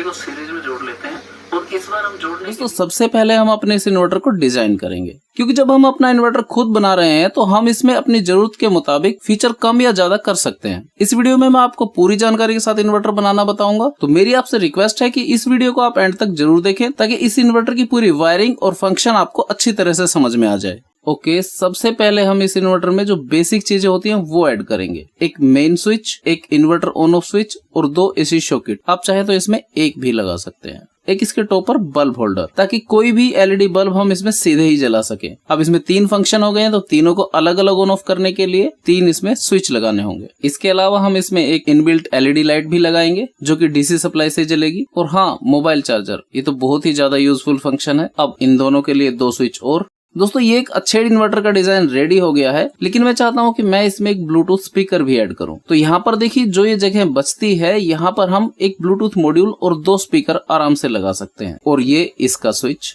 Battery को series में जोड़ लेते हैं और इस बार हम जोड़ने दोस्तों सबसे पहले हम अपने इस इन्वर्टर को डिजाइन करेंगे, क्योंकि जब हम अपना इन्वर्टर खुद बना रहे हैं तो हम इसमें अपनी जरूरत के मुताबिक फीचर कम या ज्यादा कर सकते हैं। इस वीडियो में मैं आपको पूरी जानकारी के साथ इन्वर्टर बनाना बताऊंगा, तो मेरी आपसे रिक्वेस्ट है कि इस वीडियो को आप एंड तक जरूर देखें ताकि इस इन्वर्टर की पूरी वायरिंग और फंक्शन आपको अच्छी तरह से समझ में आ जाए। ओके, सबसे पहले हम इस इन्वर्टर में जो बेसिक चीजें होती हैं वो ऐड करेंगे। एक मेन स्विच, एक इन्वर्टर ऑन ऑफ स्विच और 2 एसी सॉकेट। आप चाहे तो इसमें एक भी लगा सकते हैं। एक इसके टॉप पर बल्ब होल्डर, ताकि कोई भी एलईडी बल्ब हम इसमें सीधे ही जला सके। अब इसमें 3 फंक्शन हो गए हैं, तो तीनों को अलग अलग ऑन ऑफ करने के लिए 3 इसमें स्विच लगाने होंगे। इसके अलावा हम इसमें एक इनबिल्ट एलईडी लाइट भी लगाएंगे जो कि डीसी सप्लाई से जलेगी। और हाँ, मोबाइल चार्जर, ये तो बहुत ही ज्यादा यूजफुल फंक्शन है। अब इन दोनों के लिए 2 स्विच और। दोस्तों ये एक अच्छे इन्वर्टर का डिजाइन रेडी हो गया है, लेकिन मैं चाहता हूं कि मैं इसमें एक ब्लूटूथ स्पीकर भी ऐड करूं। तो यहाँ पर देखिए जो ये जगह बचती है, यहाँ पर हम एक ब्लूटूथ मॉड्यूल और 2 स्पीकर आराम से लगा सकते हैं। और ये इसका स्विच।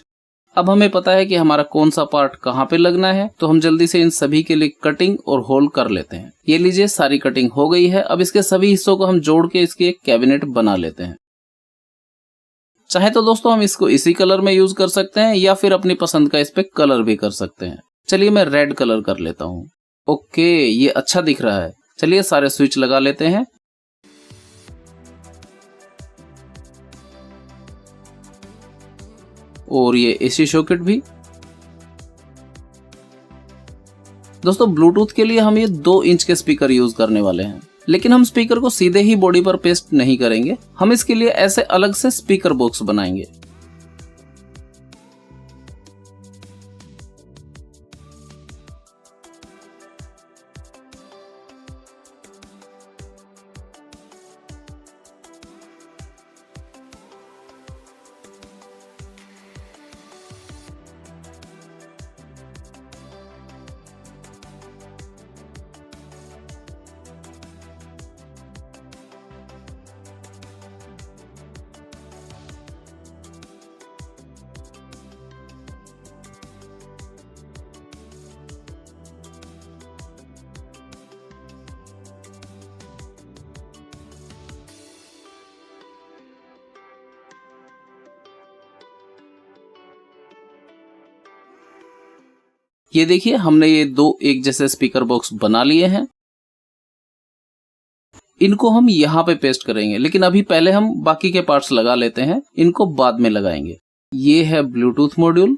अब हमें पता है कि हमारा कौन सा पार्ट कहाँ पे लगना है, तो हम जल्दी से इन सभी के लिए कटिंग और होल कर लेते हैं। ये लीजिए, सारी कटिंग हो गई है। अब इसके सभी हिस्सों को हम जोड़ के इसकी एक कैबिनेट बना लेते हैं। चाहे तो दोस्तों हम इसको इसी कलर में यूज कर सकते हैं या फिर अपनी पसंद का इस पे कलर भी कर सकते हैं। चलिए मैं रेड कलर कर लेता हूँ। ओके, ये अच्छा दिख रहा है। चलिए सारे स्विच लगा लेते हैं। और ये एसी सॉकेट भी। दोस्तों ब्लूटूथ के लिए हम ये 2 इंच के स्पीकर यूज करने वाले हैं, लेकिन हम स्पीकर को सीधे ही बॉडी पर पेस्ट नहीं करेंगे। हम इसके लिए ऐसे अलग से स्पीकर बॉक्स बनाएंगे। ये देखिए, हमने ये 2 एक जैसे स्पीकर बॉक्स बना लिए हैं। इनको हम यहाँ पे पेस्ट करेंगे, लेकिन अभी पहले हम बाकी के पार्ट्स लगा लेते हैं, इनको बाद में लगाएंगे। ये है ब्लूटूथ मॉड्यूल।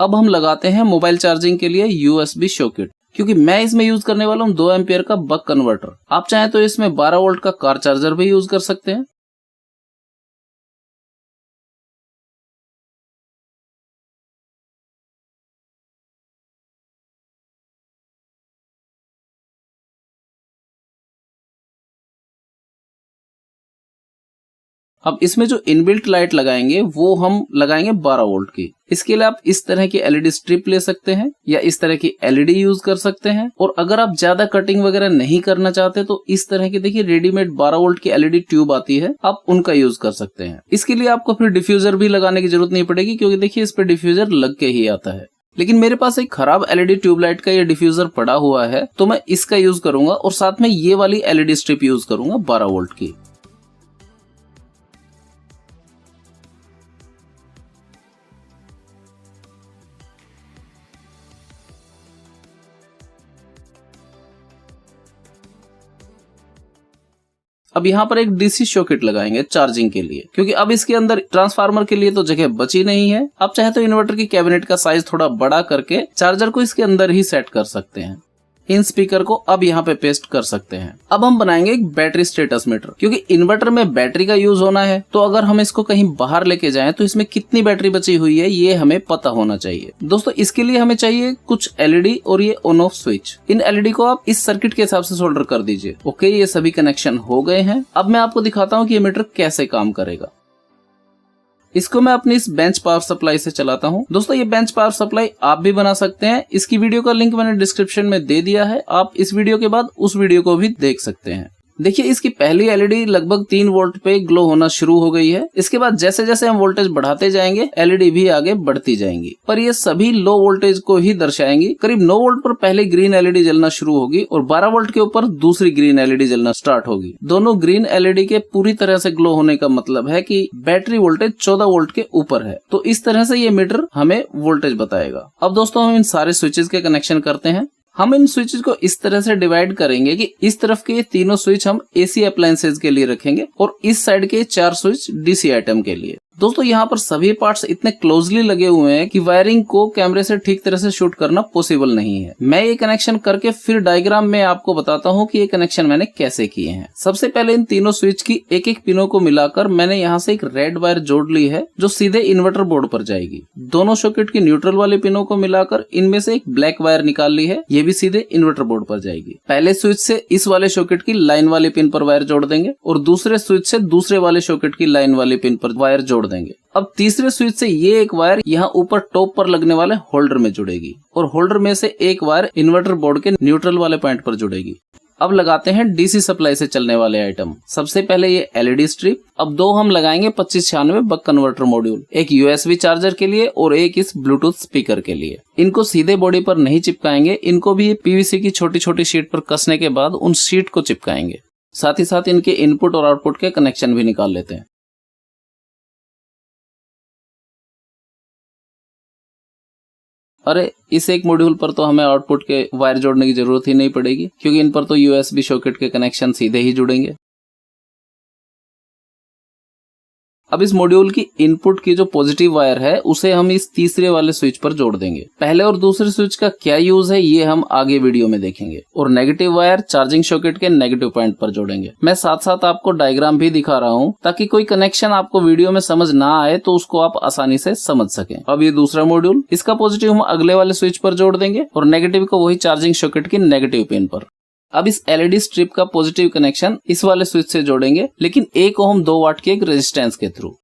अब हम लगाते हैं मोबाइल चार्जिंग के लिए यूएसबी सॉकेट, क्योंकि मैं इसमें यूज करने वाला हूँ 2 एम्पियर का बक कन्वर्टर। आप चाहें तो इसमें 12 वोल्ट का कार चार्जर भी यूज कर सकते हैं। अब इसमें जो इनबिल्ट लाइट लगाएंगे वो हम लगाएंगे 12 वोल्ट की। इसके लिए आप इस तरह की एलईडी स्ट्रिप ले सकते हैं या इस तरह की एलईडी यूज कर सकते हैं। और अगर आप ज्यादा कटिंग वगैरह नहीं करना चाहते तो इस तरह की देखिए रेडीमेड 12 वोल्ट की एलईडी ट्यूब आती है, आप उनका यूज कर सकते हैं। इसके लिए आपको फिर डिफ्यूजर भी लगाने की जरूरत नहीं पड़ेगी, क्योंकि देखिए इस पे डिफ्यूजर लग के ही आता है। लेकिन मेरे पास एक खराब एलईडी ट्यूबलाइट का ये डिफ्यूजर पड़ा हुआ है, तो मैं इसका यूज करूंगा और साथ में ये वाली एलईडी स्ट्रिप यूज करूंगा 12 वोल्ट की। अब यहाँ पर एक डीसी सॉकेट लगाएंगे चार्जिंग के लिए, क्योंकि अब इसके अंदर ट्रांसफार्मर के लिए तो जगह बची नहीं है। आप चाहे तो इन्वर्टर की कैबिनेट का साइज थोड़ा बड़ा करके चार्जर को इसके अंदर ही सेट कर सकते हैं। इन स्पीकर को अब यहाँ पे पेस्ट कर सकते हैं। अब हम बनाएंगे एक बैटरी स्टेटस मीटर, क्योंकि इन्वर्टर में बैटरी का यूज होना है, तो अगर हम इसको कहीं बाहर लेके जाएं तो इसमें कितनी बैटरी बची हुई है ये हमें पता होना चाहिए। दोस्तों इसके लिए हमें चाहिए कुछ एलईडी और ये on off switch. In LED को आप इस सर्किट के हिसाब से सोल्डर कर दीजिए। ओके, ये सभी कनेक्शन हो गए हैं। अब मैं आपको दिखाता हूँ कि ये मीटर कैसे काम करेगा। इसको मैं अपनी इस बेंच पावर सप्लाई से चलाता हूं। दोस्तों ये बेंच पावर सप्लाई आप भी बना सकते हैं। इसकी वीडियो का लिंक मैंने डिस्क्रिप्शन में दे दिया है, आप इस वीडियो के बाद उस वीडियो को भी देख सकते हैं। देखिए इसकी पहली एलईडी लगभग 3 वोल्ट पे ग्लो होना शुरू हो गई है। इसके बाद जैसे जैसे हम वोल्टेज बढ़ाते जाएंगे एलईडी भी आगे बढ़ती जाएंगी, पर ये सभी लो वोल्टेज को ही दर्शाएंगी। करीब 9 वोल्ट पर पहले ग्रीन एलईडी जलना शुरू होगी और 12 वोल्ट के ऊपर दूसरी ग्रीन एलईडी जलना स्टार्ट होगी। दोनों ग्रीन एलईडी के पूरी तरह से ग्लो होने का मतलब है कि बैटरी वोल्टेज 14 वोल्ट के ऊपर है। तो इस तरह से ये मीटर हमें वोल्टेज बताएगा। अब दोस्तों हम इन सारे स्विचेस के कनेक्शन करते हैं। हम इन स्विचेस को इस तरह से डिवाइड करेंगे कि इस तरफ के ये तीनों स्विच हम एसी अप्लायंसेज के लिए रखेंगे और इस साइड के 4 स्विच डीसी आइटम के लिए। दोस्तों यहाँ पर सभी पार्ट्स इतने क्लोजली लगे हुए हैं कि वायरिंग को कैमरे से ठीक तरह से शूट करना पॉसिबल नहीं है। मैं ये कनेक्शन करके फिर डायग्राम में आपको बताता हूँ कि ये कनेक्शन मैंने कैसे किए हैं। सबसे पहले इन तीनों स्विच की एक एक पिनों को मिलाकर मैंने यहाँ से एक रेड वायर जोड़ ली है जो सीधे इन्वर्टर बोर्ड पर जाएगी। दोनों सॉकेट की न्यूट्रल वाले पिनों को मिलाकर इनमें से एक ब्लैक वायर निकाल ली है, ये भी सीधे इन्वर्टर बोर्ड पर जाएगी। पहले स्विच से इस वाले सॉकेट की लाइन वाली पिन पर वायर जोड़ देंगे और दूसरे स्विच से दूसरे वाले सॉकेट की लाइन वाली पिन पर वायर जोड़ देंगे। अब तीसरे स्विच से ये एक वायर यहाँ ऊपर टॉप पर लगने वाले होल्डर में जुड़ेगी और होल्डर में से एक वायर इन्वर्टर बोर्ड के न्यूट्रल वाले पॉइंट पर जुड़ेगी। अब लगाते हैं डीसी सप्लाई से चलने वाले आइटम। सबसे पहले ये एलईडी स्ट्रिप। अब दो हम लगाएंगे 2596 बक कन्वर्टर मॉड्यूल, एक यूएसबी चार्जर के लिए और एक इस ब्लूटूथ स्पीकर के लिए। इनको सीधे बॉडी पर नहीं चिपकाएंगे, इनको भी पीवीसी की छोटी छोटी शीट पर कसने के बाद उन शीट को चिपकाएंगे। साथ ही साथ इनके इनपुट और आउटपुट के कनेक्शन भी निकाल लेते हैं। अरे इस एक मॉड्यूल पर तो हमें आउटपुट के वायर जोड़ने की जरूरत ही नहीं पड़ेगी क्योंकि इन पर तो यूएसबी सॉकेट के कनेक्शन सीधे ही जुड़ेंगे। अब इस मॉड्यूल की इनपुट की जो पॉजिटिव वायर है उसे हम इस तीसरे वाले स्विच पर जोड़ देंगे। पहले और दूसरे स्विच का क्या यूज है ये हम आगे वीडियो में देखेंगे। और नेगेटिव वायर चार्जिंग सॉकेट के नेगेटिव पॉइंट पर जोड़ेंगे। मैं साथ साथ आपको डायग्राम भी दिखा रहा हूँ ताकि कोई कनेक्शन आपको वीडियो में समझ ना आए तो उसको आप आसानी से समझ सकें। अब ये दूसरा मॉड्यूल, इसका पॉजिटिव हम अगले वाले स्विच पर जोड़ देंगे और नेगेटिव को वही चार्जिंग सॉकेट की नेगेटिव पिन पर। अब इस एलईडी स्ट्रिप का पॉजिटिव कनेक्शन इस वाले स्विच से जोड़ेंगे, लेकिन 1 ओम 2 वाट के एक रेजिस्टेंस के थ्रू।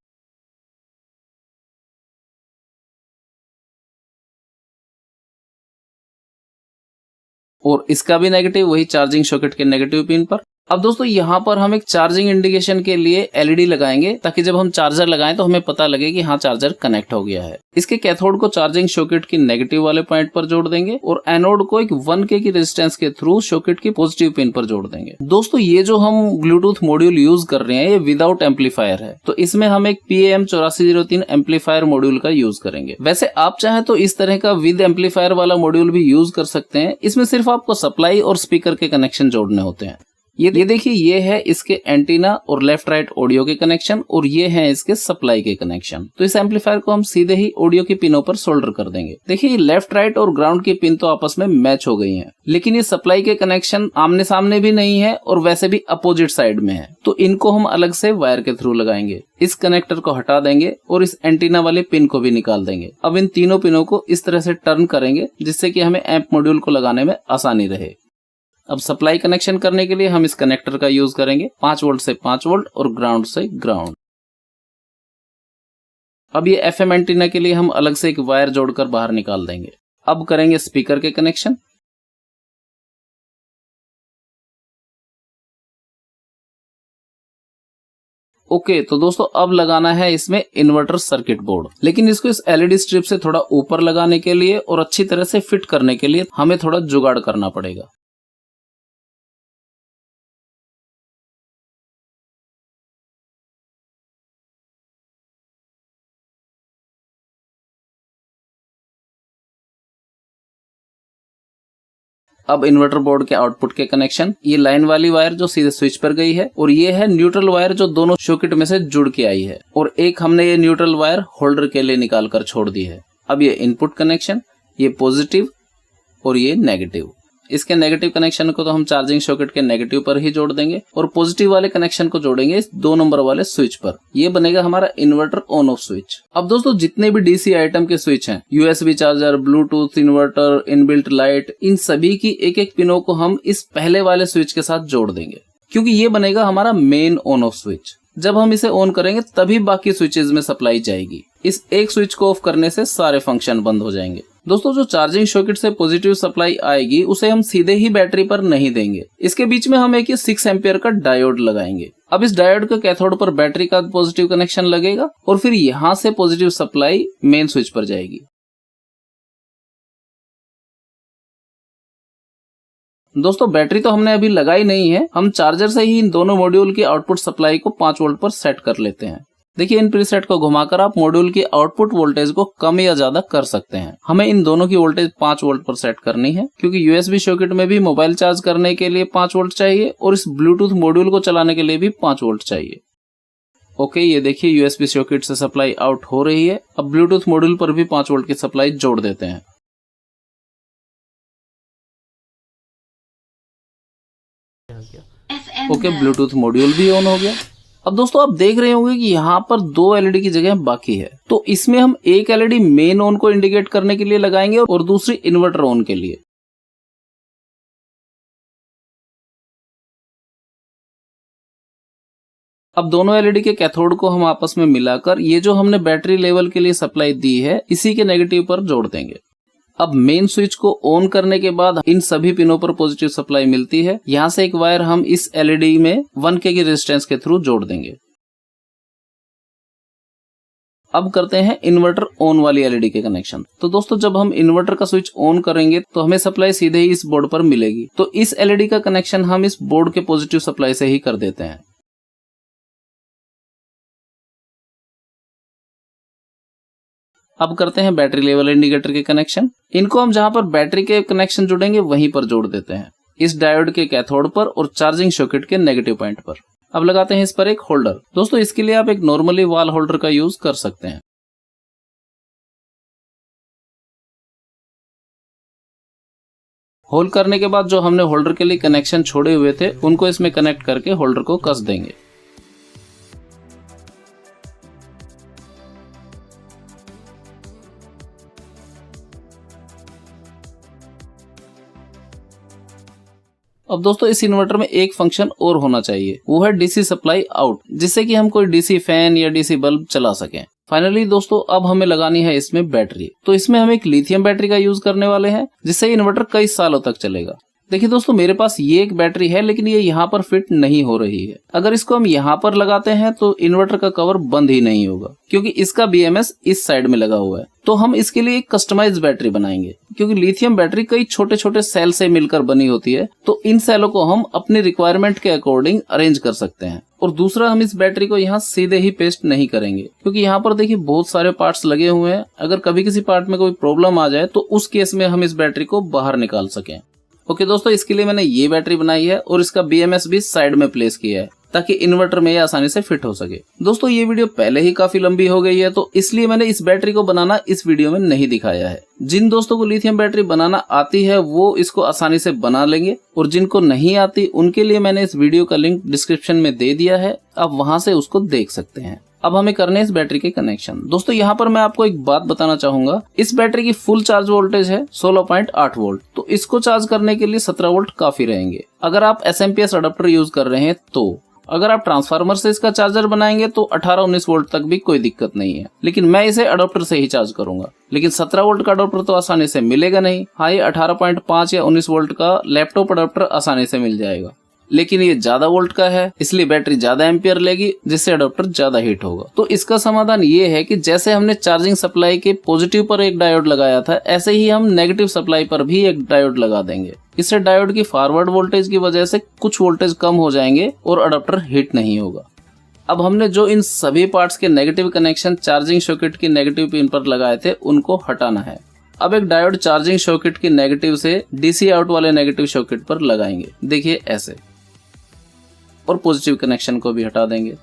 और इसका भी नेगेटिव वही चार्जिंग सॉकेट के नेगेटिव पिन पर। अब दोस्तों यहाँ पर हम एक चार्जिंग इंडिकेशन के लिए एलईडी लगाएंगे ताकि जब हम चार्जर लगाएं तो हमें पता लगे कि हाँ चार्जर कनेक्ट हो गया है। इसके कैथोड को चार्जिंग सॉकेट की नेगेटिव वाले पॉइंट पर जोड़ देंगे और एनोड को एक 1K की रेजिस्टेंस के थ्रू सॉकेट की पॉजिटिव पिन पर जोड़ देंगे। दोस्तों ये जो हम ब्लूटूथ मॉड्यूल यूज कर रहे हैं ये विदाउट एम्पलीफायर है, तो इसमें हम एक PAM8403 एम्पलीफायर मॉड्यूल का यूज करेंगे। वैसे आप चाहे तो इस तरह का विद एम्पलीफायर वाला मॉड्यूल भी यूज कर सकते हैं। इसमें सिर्फ आपको सप्लाई और स्पीकर के कनेक्शन जोड़ने होते हैं। ये देखिए ये है इसके एंटीना और लेफ्ट राइट ऑडियो के कनेक्शन और ये है इसके सप्लाई के कनेक्शन। तो इस एम्पलीफायर को हम सीधे ही ऑडियो की पिनों पर सोल्डर कर देंगे। देखिए लेफ्ट राइट और ग्राउंड की पिन तो आपस में मैच हो गई हैं, लेकिन ये सप्लाई के कनेक्शन आमने सामने भी नहीं है और वैसे भी अपोजिट साइड में है, तो इनको हम अलग से वायर के थ्रू लगाएंगे। इस कनेक्टर को हटा देंगे और इस एंटीना वाले पिन को भी निकाल देंगे। अब इन तीनों पिनों को इस तरह से टर्न करेंगे जिससे कि हमें एम्प मॉड्यूल को लगाने में आसानी रहे। अब सप्लाई कनेक्शन करने के लिए हम इस कनेक्टर का यूज करेंगे 5 वोल्ट से 5 वोल्ट और ग्राउंड से ग्राउंड। अब ये FM एंटीना के लिए हम अलग से एक वायर जोड़कर बाहर निकाल देंगे। अब करेंगे स्पीकर के कनेक्शन। ओके तो दोस्तों अब लगाना है इसमें इन्वर्टर सर्किट बोर्ड, लेकिन इसको इस एलईडी स्ट्रिप से थोड़ा ऊपर लगाने के लिए और अच्छी तरह से फिट करने के लिए हमें थोड़ा जुगाड़ करना पड़ेगा। अब इन्वर्टर बोर्ड के आउटपुट के कनेक्शन, ये लाइन वाली वायर जो सीधे स्विच पर गई है और ये है न्यूट्रल वायर जो दोनों सॉकेट में से जुड़ के आई है और एक हमने ये न्यूट्रल वायर होल्डर के लिए निकाल कर छोड़ दी है। अब ये इनपुट कनेक्शन, ये पॉजिटिव और ये नेगेटिव। इसके नेगेटिव कनेक्शन को तो हम चार्जिंग सॉकेट के नेगेटिव पर ही जोड़ देंगे और पॉजिटिव वाले कनेक्शन को जोड़ेंगे इस 2 नंबर वाले स्विच पर। ये बनेगा हमारा इन्वर्टर ऑन ऑफ स्विच। अब दोस्तों जितने भी डीसी आइटम के स्विच हैं, USB charger, bluetooth, inverter, inbuilt light, इन सभी की एक एक पिनों को हम इस पहले वाले स्विच के साथ जोड़ देंगे क्योंकि ये बनेगा हमारा मेन ऑन ऑफ स्विच। जब हम इसे ऑन करेंगे तभी बाकी स्विचेज में सप्लाई जाएगी। इस एक स्विच को ऑफ करने से सारे फंक्शन बंद हो जाएंगे। दोस्तों जो चार्जिंग सॉकेट से पॉजिटिव सप्लाई आएगी उसे हम सीधे ही बैटरी पर नहीं देंगे। इसके बीच में हम एक 6 एम्पियर का डायोड लगाएंगे। अब इस डायोड के कैथोड पर बैटरी का पॉजिटिव कनेक्शन लगेगा और फिर यहाँ से पॉजिटिव सप्लाई मेन स्विच पर जाएगी। दोस्तों बैटरी तो हमने अभी लगाई नहीं है, हम चार्जर से ही इन दोनों मॉड्यूल की आउटपुट सप्लाई को 5 वोल्ट पर सेट कर लेते हैं। देखिए इन प्रीसेट को घुमाकर आप मॉड्यूल की आउटपुट वोल्टेज को कम या ज्यादा कर सकते हैं। हमें इन दोनों की वोल्टेज 5 वोल्ट पर सेट करनी है, क्योंकि यूएसबी सॉकेट में भी मोबाइल चार्ज करने के लिए 5 वोल्ट चाहिए और इस ब्लूटूथ मॉड्यूल को चलाने के लिए भी 5 वोल्ट चाहिए। ओके, ये देखिए यूएसबी सॉकेट से सप्लाई आउट हो रही है। अब ब्लूटूथ मॉड्यूल पर भी 5 वोल्ट की सप्लाई जोड़ देते हैं। ओके, ब्लूटूथ मॉड्यूल भी ऑन हो गया। अब दोस्तों आप देख रहे होंगे कि यहाँ पर 2 एलईडी की जगह बाकी है, तो इसमें हम एक एलईडी मेन ऑन को इंडिकेट करने के लिए लगाएंगे और दूसरी इन्वर्टर ऑन के लिए। अब दोनों एलईडी के कैथोड को हम आपस में मिलाकर ये जो हमने बैटरी लेवल के लिए सप्लाई दी है इसी के नेगेटिव पर जोड़ देंगे। अब मेन स्विच को ऑन करने के बाद इन सभी पिनों पर पॉजिटिव सप्लाई मिलती है। यहाँ से एक वायर हम इस एलईडी में 1K की रेजिस्टेंस के थ्रू जोड़ देंगे। अब करते हैं इन्वर्टर ऑन वाली एलईडी के कनेक्शन। तो दोस्तों जब हम इन्वर्टर का स्विच ऑन करेंगे तो हमें सप्लाई सीधे ही इस बोर्ड पर मिलेगी, तो इस एलईडी का कनेक्शन हम इस बोर्ड के पॉजिटिव सप्लाई से ही कर देते हैं। अब करते हैं बैटरी लेवल इंडिकेटर के कनेक्शन। इनको हम जहां पर बैटरी के कनेक्शन जुड़ेंगे वहीं पर जोड़ देते हैं, इस डायोड के कैथोड पर और चार्जिंग सॉकेट के नेगेटिव पॉइंट पर। अब लगाते हैं इस पर एक होल्डर। दोस्तों इसके लिए आप एक नॉर्मली वॉल होल्डर का यूज कर सकते हैं। होल्ड करने के बाद जो हमने होल्डर के लिए कनेक्शन छोड़े हुए थे उनको इसमें कनेक्ट करके होल्डर को कस देंगे। अब दोस्तों इस इन्वर्टर में एक फंक्शन और होना चाहिए, वो है डीसी सप्लाई आउट, जिससे कि हम कोई डीसी फैन या डीसी बल्ब चला सकें। फाइनली दोस्तों अब हमें लगानी है इसमें बैटरी। तो इसमें हम एक लिथियम बैटरी का यूज करने वाले हैं, जिससे इन्वर्टर कई सालों तक चलेगा। देखिए दोस्तों मेरे पास ये एक बैटरी है, लेकिन ये यहाँ पर फिट नहीं हो रही है। अगर इसको हम यहाँ पर लगाते हैं तो इन्वर्टर का कवर बंद ही नहीं होगा, क्योंकि इसका BMS इस साइड में लगा हुआ है। तो हम इसके लिए एक कस्टमाइज बैटरी बनाएंगे, क्योंकि लिथियम बैटरी कई छोटे छोटे सेल से मिलकर बनी होती है। तो इन सेलों को हम अपनी रिक्वायरमेंट के अकॉर्डिंग अरेंज कर सकते हैं। और दूसरा, हम इस बैटरी को यहाँ सीधे ही पेस्ट नहीं करेंगे, क्योंकि यहाँ पर देखिए बहुत सारे पार्ट्स लगे हुए हैं। अगर कभी किसी पार्ट में कोई प्रॉब्लम आ जाए तो उस केस में हम इस बैटरी को बाहर निकाल सकें। ओके दोस्तों, इसके लिए मैंने ये बैटरी बनाई है और इसका BMS भी साइड में प्लेस किया है, ताकि इन्वर्टर में ये आसानी से फिट हो सके। दोस्तों ये वीडियो पहले ही काफी लंबी हो गई है, तो इसलिए मैंने इस बैटरी को बनाना इस वीडियो में नहीं दिखाया है। जिन दोस्तों को लिथियम बैटरी बनाना आती है वो इसको आसानी से बना लेंगे, और जिनको नहीं आती उनके लिए मैंने इस वीडियो का लिंक डिस्क्रिप्शन में दे दिया है, आप वहां से उसको देख सकते हैं। अब हमें करने हैं इस बैटरी के कनेक्शन। दोस्तों यहाँ पर मैं आपको एक बात बताना चाहूंगा, इस बैटरी की फुल चार्ज वोल्टेज है 16.8 वोल्ट, तो इसको चार्ज करने के लिए 17 वोल्ट काफी रहेंगे। अगर आप SMPS अडाप्टर यूज कर रहे हैं तो अगर आप ट्रांसफार्मर से इसका चार्जर बनाएंगे तो 18-19 वोल्ट तक भी कोई दिक्कत नहीं है, लेकिन मैं इसे अडाप्टर से ही चार्ज करूंगा। लेकिन 17 वोल्ट का अडाप्टर तो आसानी से मिलेगा नहीं। हाँ, ये 18.5 या 19 वोल्ट का लैपटॉप अडाप्टर आसानी से मिल जाएगा, लेकिन ये ज्यादा वोल्ट का है, इसलिए बैटरी ज्यादा एम्पियर लेगी, जिससे अडॉप्टर ज्यादा हीट होगा। तो इसका समाधान ये है कि जैसे हमने चार्जिंग सप्लाई के पॉजिटिव पर एक डायोड लगाया था, ऐसे ही हम नेगेटिव सप्लाई पर भी एक डायोड लगा देंगे। इससे डायोड की फॉरवर्ड वोल्टेज की वजह से कुछ वोल्टेज कम हो जाएंगे और अडॉप्टर हीट नहीं होगा। अब हमने जो इन सभी पार्ट्स के नेगेटिव कनेक्शन चार्जिंग सॉकेट की नेगेटिव पिन पर लगाए थे उनको हटाना है। अब एक डायोड चार्जिंग सॉकेट की नेगेटिव से डीसी आउट वाले नेगेटिव सॉकेट पर लगाएंगे, देखिए ऐसे, और पॉजिटिव कनेक्शन को भी हटा देंगे।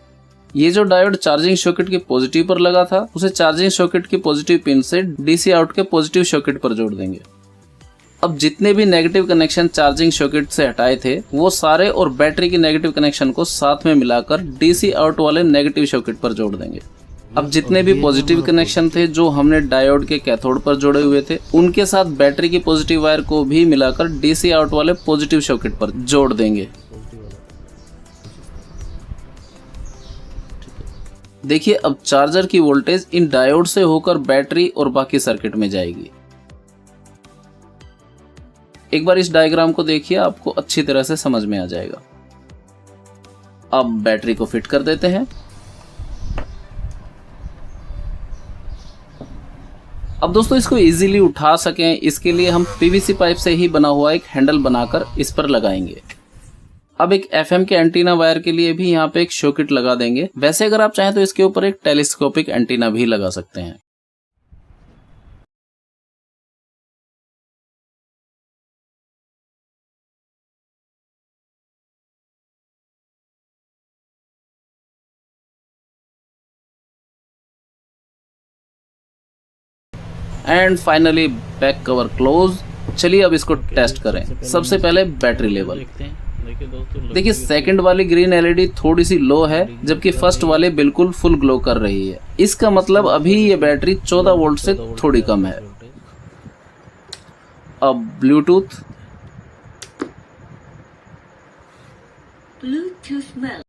ये जो डायोड चार्जिंग सॉकेट के पॉजिटिव पर लगा था उसे चार्जिंग सॉकेट की पॉजिटिव पिन से डीसी आउट के पॉजिटिव सॉकेट पर जोड़ देंगे। अब जितने भी नेगेटिव कनेक्शन चार्जिंग सॉकेट से हटाए थे वो सारे और बैटरी की नेगेटिव कनेक्शन को साथ में मिलाकर डीसी आउट वाले नेगेटिव सॉकेट पर जोड़ देंगे। अब जितने भी पॉजिटिव कनेक्शन थे जो हमने डायोड के कैथोड पर जोड़े हुए थे उनके साथ बैटरी की पॉजिटिव वायर को भी मिलाकर डीसी आउट वाले पॉजिटिव सॉकेट पर जोड़ देंगे। देखिए अब चार्जर की वोल्टेज इन डायोड से होकर बैटरी और बाकी सर्किट में जाएगी। एक बार इस डायग्राम को देखिए, आपको अच्छी तरह से समझ में आ जाएगा। अब बैटरी को फिट कर देते हैं। अब दोस्तों इसको इजीली उठा सकें, इसके लिए हम पीवीसी पाइप से ही बना हुआ एक हैंडल बनाकर इस पर लगाएंगे। अब एक एफएम के एंटीना वायर के लिए भी यहाँ पे एक शॉकेट लगा देंगे। वैसे अगर आप चाहें तो इसके ऊपर एक टेलीस्कोपिक एंटीना भी लगा सकते हैं। And finally back cover close. चलिए अब इसको टेस्ट करें। सबसे पहले बैटरी लेवल देखिए, सेकंड वाली ग्रीन एलईडी थोड़ी सी लो है, जबकि फर्स्ट वाले बिल्कुल फुल ग्लो कर रही है। इसका मतलब अभी ये बैटरी 14 वोल्ट से थोड़ी कम है। अब ब्लूटूथ mode.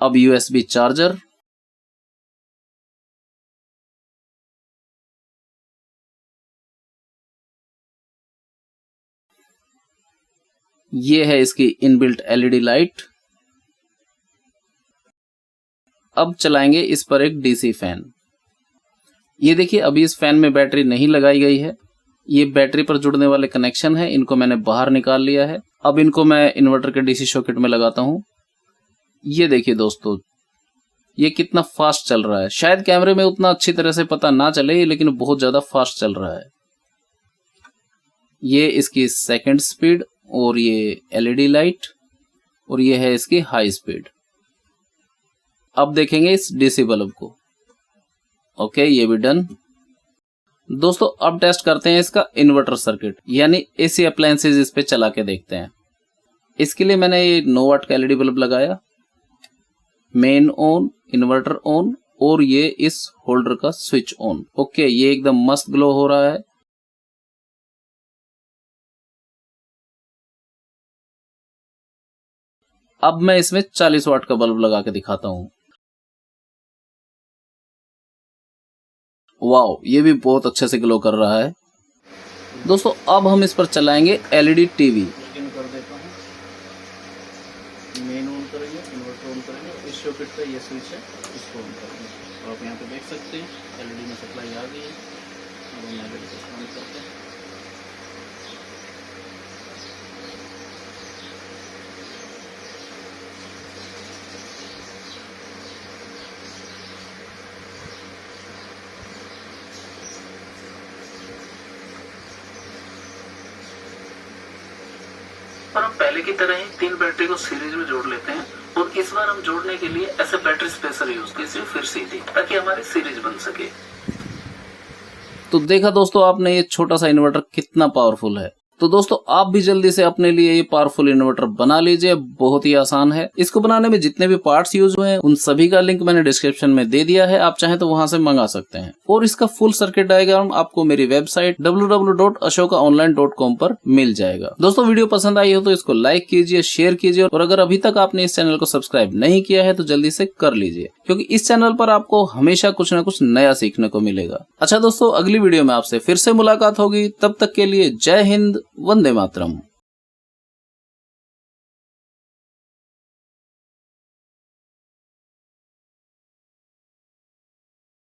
अब यूएसबी चार्जर, ये है इसकी इनबिल्ट एलईडी लाइट। अब चलाएंगे इस पर एक डीसी फैन। ये देखिए अभी इस फैन में बैटरी नहीं लगाई गई है। ये बैटरी पर जुड़ने वाले कनेक्शन है, इनको मैंने बाहर निकाल लिया है। अब इनको मैं इन्वर्टर के डीसी सॉकेट में लगाता हूं। ये देखिए दोस्तों, ये कितना फास्ट चल रहा है। शायद कैमरे में उतना अच्छी तरह से पता ना चले, लेकिन बहुत ज्यादा फास्ट चल रहा है। ये इसकी सेकंड स्पीड और ये एलईडी लाइट, और ये है इसकी हाई स्पीड। अब देखेंगे इस डीसी बल्ब को। ओके, ये भी डन। दोस्तों अब टेस्ट करते हैं इसका इन्वर्टर सर्किट, यानी एसी अप्लायंसेज इस पे चला के देखते हैं। इसके लिए मैंने ये 9 वाट का एलईडी बल्ब लगाया। मेन ऑन, इन्वर्टर ऑन, और ये इस होल्डर का स्विच ऑन। ओके, ये एकदम मस्त ग्लो हो रहा है। अब मैं इसमें 40 वाट का बल्ब लगा के दिखाता हूं। वाओ, ये भी बहुत अच्छे से ग्लो कर रहा है। दोस्तों अब हम इस पर चलाएंगे एलईडी टीवी। कर देता हूं, मेन ऑन करेंगे, इन्वर्टर ऑन करेंगे, इस सॉकेट का ये स्विच है, इसको ऑन करेंगे। तो आप यहाँ पे देख सकते हैं एलईडी में सप्लाई आ गई है। अब हम एलईडी को ऑन करते हैं। और हम पहले की तरह ही 3 बैटरी को सीरीज में जोड़ लेते हैं, और इस बार हम जोड़ने के लिए ऐसे बैटरी स्पेसर यूज कीजिए, फिर सीधी, ताकि हमारी सीरीज बन सके। तो देखा दोस्तों आपने, ये छोटा सा इन्वर्टर कितना पावरफुल है। तो दोस्तों आप भी जल्दी से अपने लिए ये पावरफुल इन्वर्टर बना लीजिए, बहुत ही आसान है। इसको बनाने में जितने भी पार्ट्स यूज हुए हैं उन सभी का लिंक मैंने डिस्क्रिप्शन में दे दिया है, आप चाहें तो वहां से मंगा सकते हैं। और इसका फुल सर्किट डायग्राम आपको मेरी वेबसाइट www.ashokaonline.com पर मिल जाएगा। दोस्तों वीडियो पसंद आई हो तो इसको लाइक कीजिए, शेयर कीजिए, और अगर अभी तक आपने इस चैनल को सब्सक्राइब नहीं किया है तो जल्दी से कर लीजिए, क्योंकि इस चैनल पर आपको हमेशा कुछ न कुछ नया सीखने को मिलेगा। अच्छा दोस्तों, अगली वीडियो में आपसे फिर से मुलाकात होगी, तब तक के लिए जय हिंद, वंदे मातरम।